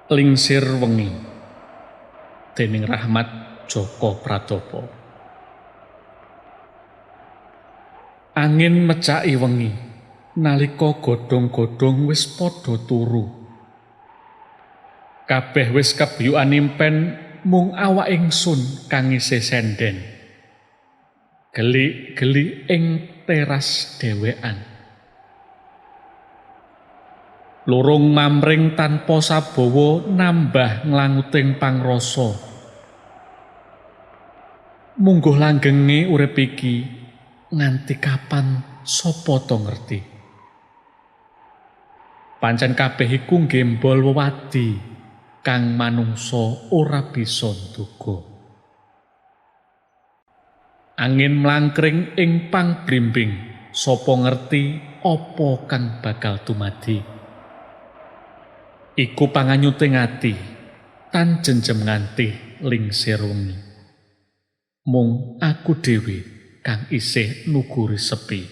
Lingsir wengi dening Rahmat Djoko Pratopo. Angin mecaki wengi nalika godhong-godhong wis padha turu. Kabeh wis kebiyukan impen, mung awak ingsun kang isih senden. Gelik-gelik ing teras dhewekan. Lurung mamring tanpa sabawa nambah nglanguting pangrasa. Mungguh langgenge urip iki nganti kapan sapa to ngerti. Pancen kabeh iku nggembol wewadi kang manungsa ora bisa nduga. Angin mlangkring ing pangblimbing, sapa ngerti apa kang bakal dumadi. Iku panganyuting ati tan jenjem nganti lingsir wengi. Mung aku dhewe kang isih nuguri sepi.